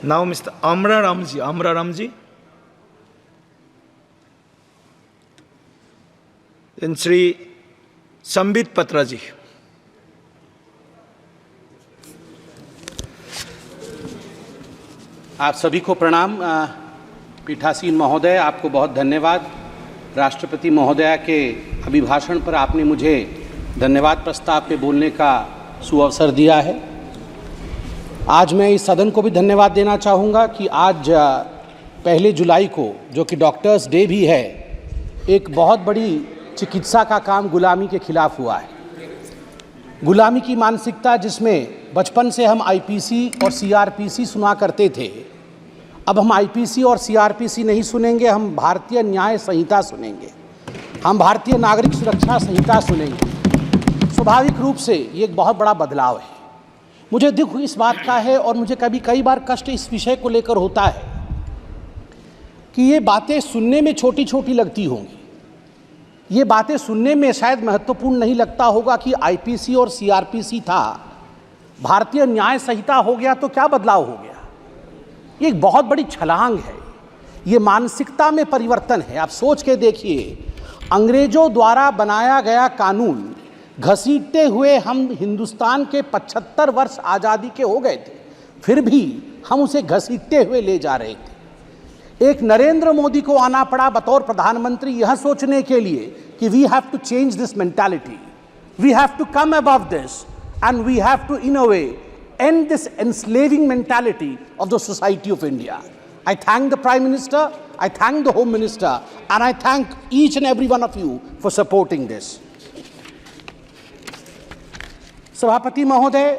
Now Mr. Amra Ramji. Then Sri Sambit Patraji. आप सभी को प्रणाम। पीठासीन महोदय, आपको बहुत धन्यवाद। राष्ट्रपति महोदया के अभिभाषण पर आपने मुझे धन्यवाद प्रस्ताव पे बोलने का सुअवसर दिया है। आज मैं इस सदन को भी धन्यवाद देना चाहूँगा कि आज 1 जुलाई को, जो कि डॉक्टर्स डे भी है, एक बहुत बड़ी चिकित्सा का काम गुलामी के खिलाफ हुआ है। गुलामी की मानसिकता जिसमें बचपन से हम आईपीसी और सीआरपीसी सुना करते थे, अब हम आईपीसी और सीआरपीसी नहीं सुनेंगे, हम भारतीय न्याय संहिता सुनेंगे, हम भारतीय नागरिक सुरक्षा संहिता सुनेंगे। स्वाभाविक रूप से ये एक बहुत बड़ा बदलाव है। मुझे दुख इस बात का है और मुझे कई बार कष्ट इस विषय को लेकर होता है कि ये बातें सुनने में छोटी छोटी लगती होंगी, ये बातें सुनने में शायद महत्वपूर्ण नहीं लगता होगा कि आईपीसी और सीआरपीसी था, भारतीय न्याय संहिता हो गया तो क्या बदलाव हो गया। ये एक बहुत बड़ी छलांग है, ये मानसिकता में परिवर्तन है। आप सोच के देखिए, अंग्रेजों द्वारा बनाया गया कानून घसीटते हुए हम हिंदुस्तान के 75 वर्ष आज़ादी के हो गए थे, फिर भी हम उसे घसीटते हुए ले जा रहे थे। एक नरेंद्र मोदी को आना पड़ा बतौर प्रधानमंत्री यह सोचने के लिए कि we have to change this mentality, we have to come above this and we have to in a way end this enslaving mentality of the society of India. I thank the Prime Minister, I thank the Home Minister, and I thank each and every one of you for supporting this. सभापति महोदय,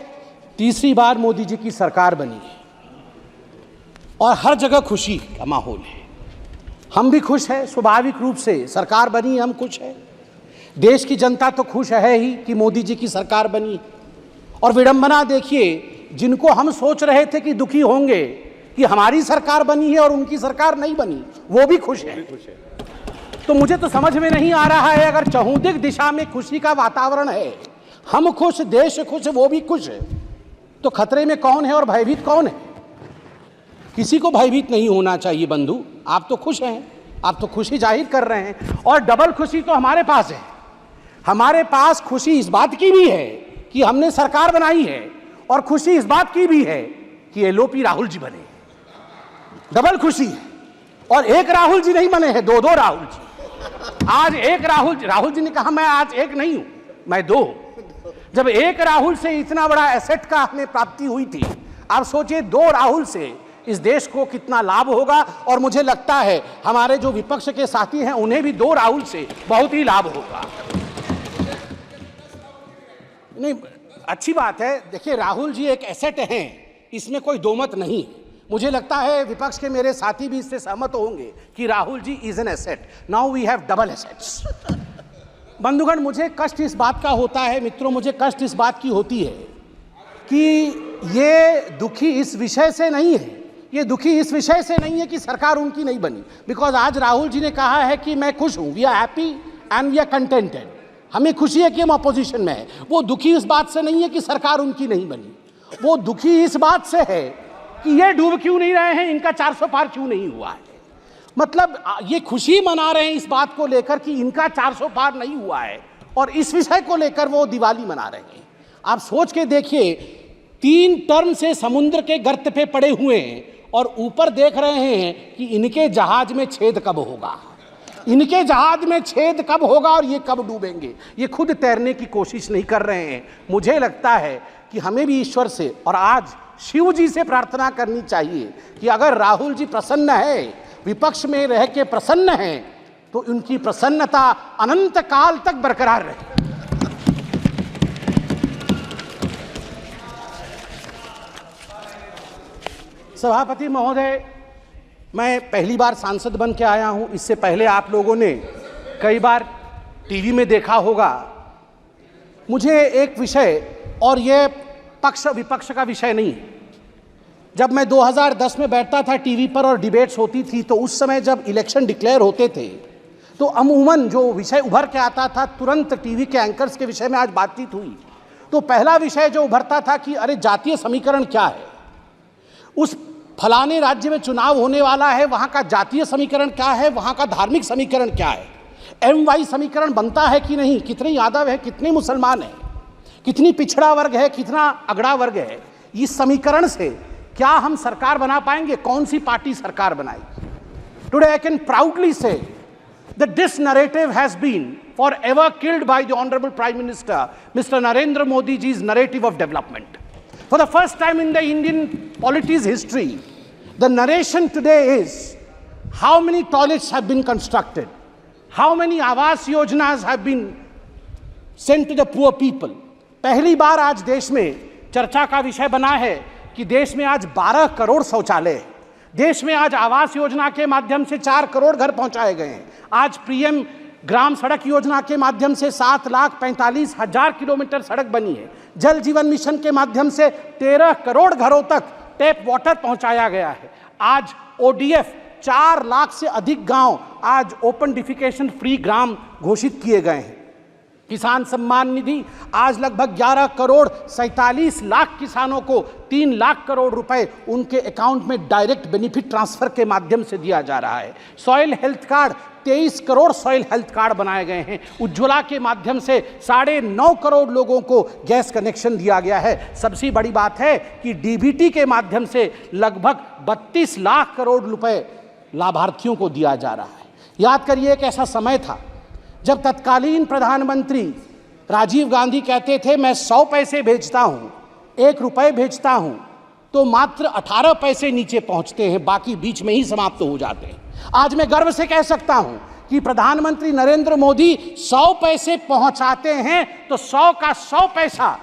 तीसरी बार मोदी जी की सरकार बनी है और हर जगह खुशी का माहौल है। हम भी खुश हैं, स्वाभाविक रूप से सरकार बनी, हम खुश हैं। देश की जनता तो खुश है ही कि मोदी जी की सरकार बनी है। और विडंबना देखिए, जिनको हम सोच रहे थे कि दुखी होंगे कि हमारी सरकार बनी है और उनकी सरकार नहीं बनी, वो भी खुश है। तो मुझे तो समझ में नहीं आ रहा है, अगर चहुंदिक दिशा में खुशी का वातावरण है, हम खुश, देश खुश, वो भी खुश है, तो खतरे में कौन है और भयभीत कौन है? किसी को भयभीत नहीं होना चाहिए बंधु। आप तो खुश हैं, आप तो खुशी जाहिर कर रहे हैं, और डबल खुशी तो हमारे पास है। हमारे पास खुशी इस बात की भी है कि हमने सरकार बनाई है, और खुशी इस बात की भी है कि एलओपी राहुल जी बने। डबल खुशी है। और एक राहुल जी नहीं बने हैं, दो राहुल जी। आज एक राहुल जी ने कहा मैं आज एक नहीं हूं, मैं 2। जब एक राहुल से इतना बड़ा एसेट का हमें प्राप्ति हुई थी, आप सोचिए 2 राहुल से इस देश को कितना लाभ होगा। और मुझे लगता है हमारे जो विपक्ष के साथी हैं उन्हें भी 2 राहुल से बहुत ही लाभ होगा। नहीं, अच्छी बात है। देखिए, राहुल जी एक एसेट हैं, इसमें कोई दो मत नहीं। मुझे लगता है विपक्ष के मेरे साथी भी इससे सहमत होंगे कि Rahul ji is an asset. Now we have double assets. बंधुगण, मुझे कष्ट इस बात का होता है, मित्रों, मुझे कष्ट इस बात की होती है कि ये दुखी इस विषय से नहीं है, ये दुखी इस विषय से नहीं है कि सरकार उनकी नहीं बनी। बिकॉज आज राहुल जी ने कहा है कि मैं खुश हूं, we are happy and we are contented, हमें खुशी है कि हम अपोजिशन में है। वो दुखी इस बात से नहीं है कि सरकार उनकी नहीं बनी, वो दुखी इस बात से है कि ये डूब क्यों नहीं रहे हैं, इनका 400 पार क्यों नहीं हुआ है। मतलब ये खुशी मना रहे हैं इस बात को लेकर कि इनका 400 पार नहीं हुआ है, और इस विषय को लेकर वो दिवाली मना रहे हैं। आप सोच के देखिए, 3 टर्म से समुद्र के गर्त पे पड़े हुए हैं और ऊपर देख रहे हैं कि इनके जहाज में छेद कब होगा, इनके जहाज में छेद कब होगा और ये कब डूबेंगे। ये खुद तैरने की कोशिश नहीं कर रहे हैं। मुझे लगता है कि हमें भी ईश्वर से और आज शिव जी से प्रार्थना करनी चाहिए कि अगर राहुल जी प्रसन्न है, विपक्ष में रह के प्रसन्न हैं, तो उनकी प्रसन्नता अनंत काल तक बरकरार रहे। सभापति महोदय, मैं पहली बार सांसद बन के आया हूं। इससे पहले आप लोगों ने कई बार टीवी में देखा होगा। मुझे एक विषय, और ये पक्ष विपक्ष का विषय नहीं, जब मैं 2010 में बैठता था टीवी पर और डिबेट्स होती थी, तो उस समय जब इलेक्शन डिक्लेयर होते थे तो अमूमन जो विषय उभर के आता था, तुरंत टीवी के एंकर्स के विषय में आज बातचीत हुई तो पहला विषय जो उभरता था कि अरे जातीय समीकरण क्या है। उस फलाने राज्य में चुनाव होने वाला है, वहाँ का जातीय समीकरण क्या है, वहाँ का धार्मिक समीकरण क्या है, MY समीकरण बनता है कि नहीं, कितने यादव है, कितने मुसलमान है, कितनी पिछड़ा वर्ग है, कितना अगड़ा वर्ग है, इस समीकरण से क्या हम सरकार बना पाएंगे, कौन सी पार्टी सरकार बनाएगी। टुडे आई कैन प्राउडली से that this narrative has been forever killed by the Honorable Prime Minister, Mr. Narendra Modi ji's narrative of development. For the first time in the Indian polity's history, the narration today is how many toilets have been constructed, how many Awas Yojanas have been sent to the poor people. पहली बार आज देश में चर्चा का विषय बना है कि देश में आज 12 करोड़ शौचालय है। देश में आज आवास योजना के माध्यम से 4 करोड़ घर पहुंचाए गए हैं। आज पीएम ग्राम सड़क योजना के माध्यम से 7,45,000 किलोमीटर सड़क बनी है। जल जीवन मिशन के माध्यम से 13 करोड़ घरों तक टैप वाटर पहुंचाया गया है। आज ODF 4 लाख से अधिक गांव आज ओपन डिफिकेशन फ्री ग्राम घोषित किए गए हैं। किसान सम्मान निधि आज लगभग 11 करोड़ 47 लाख किसानों को 3 लाख करोड़ रुपए उनके अकाउंट में डायरेक्ट बेनिफिट ट्रांसफर के माध्यम से दिया जा रहा है। Soil health card 23 crore soil health card बनाए गए हैं। उज्ज्वला के माध्यम से 9.5 करोड़ लोगों को गैस कनेक्शन दिया गया है। सबसे बड़ी बात है कि DBT के माध्यम से लगभग 32 लाख करोड़ रुपए लाभार्थियों को दिया जा रहा है। याद करिए एक ऐसा समय था जब तत्कालीन प्रधानमंत्री राजीव गांधी कहते थे मैं 100 पैसे भेजता हूं, 1 रुपए भेजता हूं, तो मात्र 18 पैसे नीचे पहुंचते हैं, बाकी बीच में ही समाप्त हो जाते हैं। आज मैं गर्व से कह सकता हूं कि प्रधानमंत्री नरेंद्र मोदी 100 पैसे पहुंचाते हैं तो 100 का 100 पैसा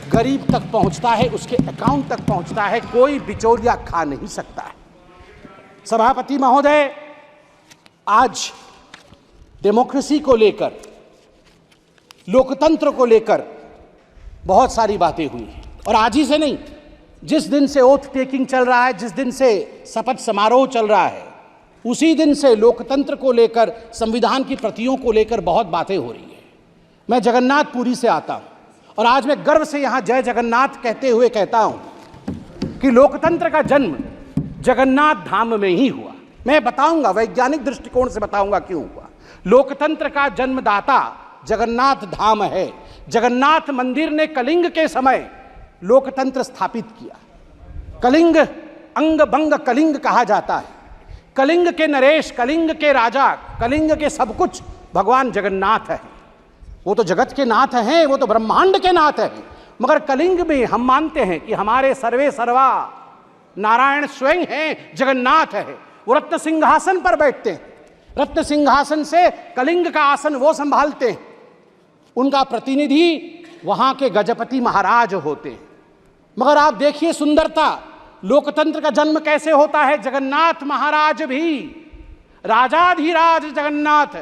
गरीब तक पहुंचता है, उसके अकाउंट तक पहुंचता है, कोई बिचौलिया खा नहीं सकता है। सभापति महोदय, आज डेमोक्रेसी को लेकर, लोकतंत्र को लेकर बहुत सारी बातें हुई हैं और आज ही से नहीं, जिस दिन से ओथ टेकिंग चल रहा है, जिस दिन से शपथ समारोह चल रहा है, उसी दिन से लोकतंत्र को लेकर, संविधान की प्रतियों को लेकर बहुत बातें हो रही है। मैं जगन्नाथपुरी से आता हूं और आज मैं गर्व से यहां जय जगन्नाथ कहते हुए कहता हूं कि लोकतंत्र का जन्म जगन्नाथ धाम में ही हुआ। मैं बताऊंगा, वैज्ञानिक दृष्टिकोण से बताऊंगा क्यों हुआ। लोकतंत्र का जन्मदाता जगन्नाथ धाम है। जगन्नाथ मंदिर ने कलिंग के समय लोकतंत्र स्थापित किया। कलिंग अंग भंग कलिंग कहा जाता है। कलिंग के नरेश, कलिंग के राजा, कलिंग के सब कुछ भगवान जगन्नाथ है। वो तो जगत के नाथ हैं, वो तो ब्रह्मांड के नाथ हैं, मगर कलिंग में हम मानते हैं कि हमारे सर्वे सर्वा नारायण स्वयं हैं, जगन्नाथ है। वो रत्न सिंहासन पर बैठते हैं। रत्न सिंहासन से कलिंग का आसन वो संभालते हैं। उनका प्रतिनिधि वहां के गजपति महाराज होते हैं। मगर आप देखिए सुंदरता, लोकतंत्र का जन्म कैसे होता है। जगन्नाथ महाराज भी राजाधिराज जगन्नाथ,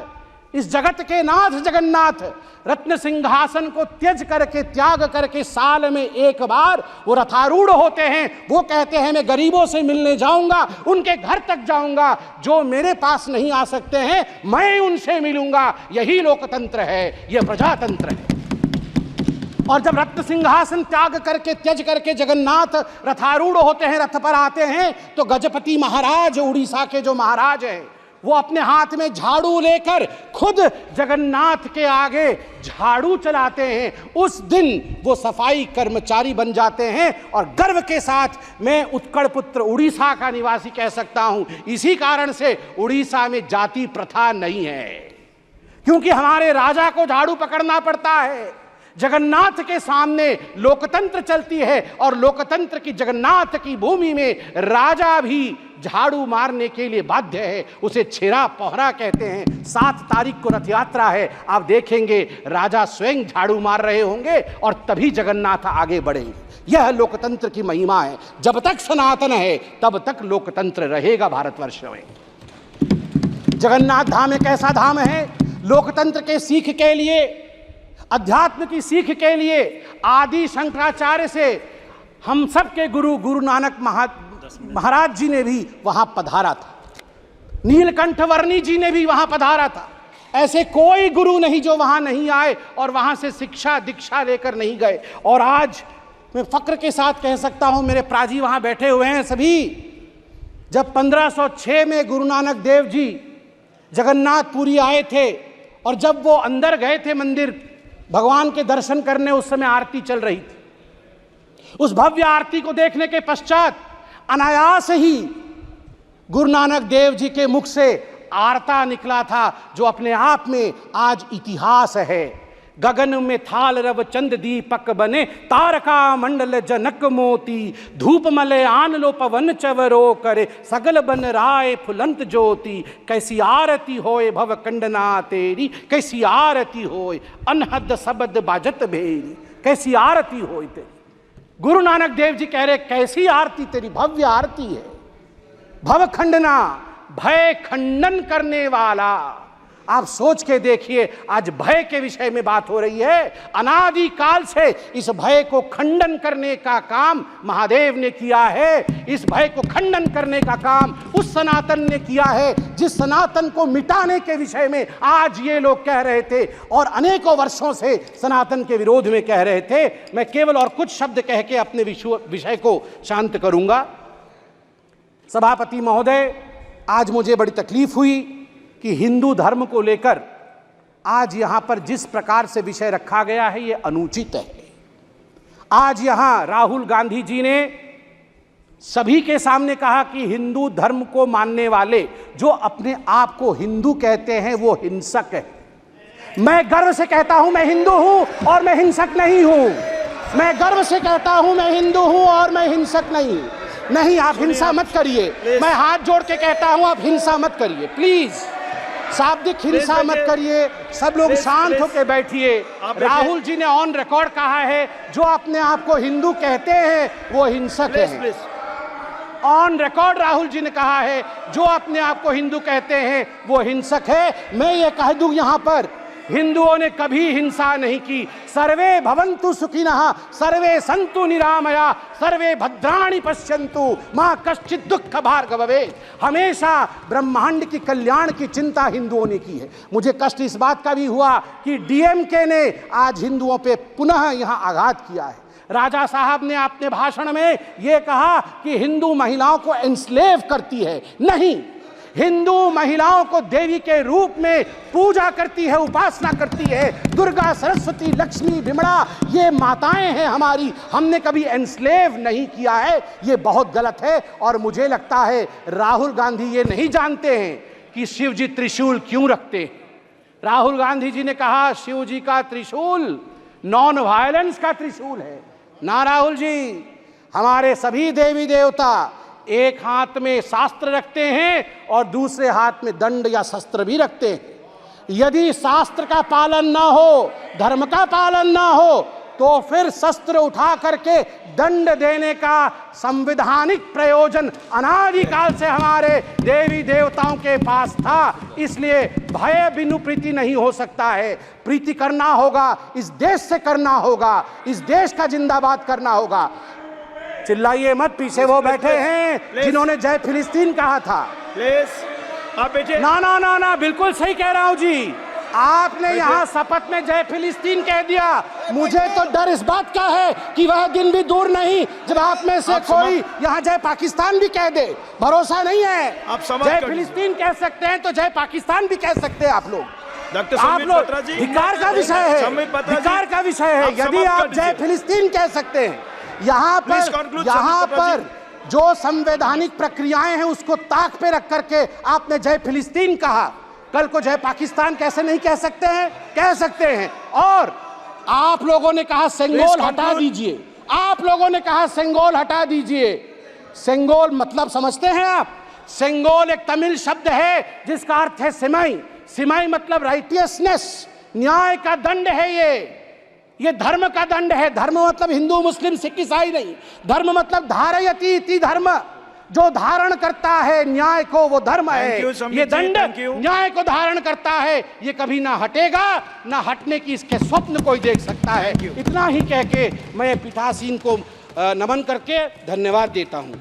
इस जगत के नाथ जगन्नाथ रत्न सिंहासन को त्याग करके साल में एक बार वो रथारूढ़ होते हैं। वो कहते हैं मैं गरीबों से मिलने जाऊंगा, उनके घर तक जाऊंगा, जो मेरे पास नहीं आ सकते हैं मैं उनसे मिलूंगा। यही लोकतंत्र है, यह प्रजातंत्र है। और जब रत्न सिंहासन त्यज करके जगन्नाथ रथारूढ़ होते हैं, रथ पर आते हैं, तो गजपति महाराज, उड़ीसा के जो महाराज हैं, वो अपने हाथ में झाड़ू लेकर खुद जगन्नाथ के आगे झाड़ू चलाते हैं। उस दिन वो सफाई कर्मचारी बन जाते हैं। और गर्व के साथ मैं उत्कल पुत्र उड़ीसा का निवासी कह सकता हूं, इसी कारण से उड़ीसा में जाति प्रथा नहीं है, क्योंकि हमारे राजा को झाड़ू पकड़ना पड़ता है। जगन्नाथ के सामने लोकतंत्र चलती है और लोकतंत्र की जगन्नाथ की भूमि में राजा भी झाड़ू मारने के लिए बाध्य है। उसे छेरा पोहरा कहते हैं। 7 तारीख को रथ यात्रा है, आप देखेंगे राजा स्वयं झाड़ू मार रहे होंगे और तभी जगन्नाथ आगे बढ़ेंगे। यह लोकतंत्र की महिमा है। जब तक सनातन है तब तक लोकतंत्र रहेगा भारतवर्ष में। जगन्नाथ धाम एक ऐसा धाम है, लोकतंत्र के सीख के लिए, अध्यात्म की सीख के लिए आदि शंकराचार्य से हम सब के गुरु नानक महाराज जी ने भी वहां पधारा था। नीलकंठ वर्णी जी ने भी वहां पधारा था। ऐसे कोई गुरु नहीं जो वहां नहीं आए और वहां से शिक्षा दीक्षा लेकर नहीं गए। और आज मैं फक्र के साथ कह सकता हूं, मेरे प्राजी वहां बैठे हुए हैं सभी, जब 1506 में गुरु नानक देव जी जगन्नाथपुरी आए थे और जब वो अंदर गए थे मंदिर भगवान के दर्शन करने, उस समय आरती चल रही थी। उस भव्य आरती को देखने के पश्चात अनायास ही गुरु नानक देव जी के मुख से आरता निकला था, जो अपने आप में आज इतिहास है। गगन में थाल रव चंद दीपक बने, तारका मंडल जनक मोती, धूप मले आन लो पवन चवरो करे, सगल बन राय फुलंत ज्योति, कैसी आरती होए भव कंडना तेरी, कैसी आरती होए अनहद शब्द बाजत भेरी, कैसी आरती होए तेरी। गुरु नानक देव जी कह रहे कैसी आरती तेरी, भव्य आरती है। भव खंडना, भय खंडन करने वाला। आप सोच के देखिए, आज भय के विषय में बात हो रही है। अनादि काल से इस भय को खंडन करने का काम महादेव ने किया है। इस भय को खंडन करने का काम उस सनातन ने किया है, जिस सनातन को मिटाने के विषय में आज ये लोग कह रहे थे और अनेकों वर्षों से सनातन के विरोध में कह रहे थे। मैं केवल और कुछ शब्द कह के अपने विषय को शांत करूंगा। सभापति महोदय, आज मुझे बड़ी तकलीफ हुई कि हिंदू धर्म को लेकर आज यहां पर जिस प्रकार से विषय रखा गया है, ये अनुचित है। आज यहां राहुल गांधी जी ने सभी के सामने कहा कि हिंदू धर्म को मानने वाले जो अपने आप को हिंदू कहते हैं वो हिंसक है। मैं गर्व से कहता हूं मैं हिंदू हूं और मैं हिंसक नहीं हूं। मैं गर्व से कहता हूं मैं हिंदू हूं और मैं हिंसक नहीं, आप हिंसा मत करिए। मैं हाथ जोड़ के कहता हूं आप हिंसा मत करिए, प्लीज शाब्दिक हिंसा मत करिए। सब लोग शांत होकर बैठिए। राहुल जी ने ऑन रिकॉर्ड कहा है जो अपने आप को हिंदू कहते हैं वो हिंसक है। ऑन रिकॉर्ड राहुल जी ने कहा है जो अपने आप को हिंदू कहते हैं वो हिंसक है। मैं ये कह दूं यहां पर, हिंदुओं ने कभी हिंसा नहीं की। सर्वे भवन्तु सुखिनः, सर्वे सन्तु निरामया, सर्वे भद्राणि पश्यन्तु, मां कश्चित् दुःख भाग् भवेत्। हमेशा ब्रह्मांड की कल्याण की चिंता हिंदुओं ने की है। मुझे कष्ट इस बात का भी हुआ कि डीएमके ने आज हिंदुओं पे पुनः यहां आघात किया है। राजा साहब ने अपने भाषण में यह कहा कि हिंदू महिलाओं को एंस्लेव करती है। नहीं, हिंदू महिलाओं को देवी के रूप में पूजा करती है, उपासना करती है। दुर्गा, सरस्वती, लक्ष्मी, विमला ये माताएं हैं हमारी। हमने कभी एंस्लेव नहीं किया है। ये बहुत गलत है। और मुझे लगता है राहुल गांधी ये नहीं जानते हैं कि शिव जी त्रिशूल क्यों रखते हैं। राहुल गांधी जी ने कहा शिव जी का त्रिशूल नॉन वायलेंस का त्रिशूल है। ना राहुल जी, हमारे सभी देवी देवता एक हाथ में शास्त्र रखते हैं और दूसरे हाथ में दंड या शस्त्र भी रखते हैं। यदि शास्त्र का पालन ना हो, धर्म का पालन ना हो, तो फिर शस्त्र उठा करके दंड देने का संवैधानिक प्रयोजन अनादिकाल से हमारे देवी देवताओं के पास था। इसलिए भय बिनु प्रीति नहीं हो सकता है। प्रीति करना होगा, इस देश से करना होगा, इस देश का जिंदाबाद करना होगा। चिल्लाइए मत, पीछे वो बैठे हैं जिन्होंने जय फिलिस्तीन कहा था। आप बैठे। ना, बिल्कुल सही कह रहा हूं जी। आपने यहाँ शपथ में जय फिलिस्तीन कह दिया। मुझे तो डर इस बात का है कि वह दिन भी दूर नहीं जब आप में से कोई यहाँ जय पाकिस्तान भी कह दे। भरोसा नहीं है। जय फिलिस्तीन कह सकते हैं तो जय पाकिस्तान भी कह सकते हैं आप लोग। आप लोग धिक्कार का विषय है, धिक्कार का विषय है। यदि आप जय फिलिस्तीन कह सकते हैं, यहाँ पर जो संवैधानिक प्रक्रियाएं हैं उसको ताक पे रख करके आपने जय फिलिस्तीन कहा, कल को जय पाकिस्तान कैसे नहीं कह सकते हैं? कह सकते हैं। और आप लोगों ने कहा सेंगोल हटा दीजिए, आप लोगों ने कहा सेंगोल हटा दीजिए। सेंगोल मतलब समझते हैं आप? सेंगोल एक तमिल शब्द है जिसका अर्थ है सिमाई। सिमाई मतलब राइटियसनेस, न्याय का दंड है। ये धर्म का दंड है। धर्म मतलब हिंदू, मुस्लिम, सिख, ईसाई नहीं। धर्म मतलब धारयति इति धर्म, जो धारण करता है न्याय को वो धर्म है। ये दंड न्याय को धारण करता है, ये कभी ना हटेगा, ना हटने की इसके स्वप्न कोई देख सकता है। इतना ही कह के मैं पीठासीन को नमन करके धन्यवाद देता हूं।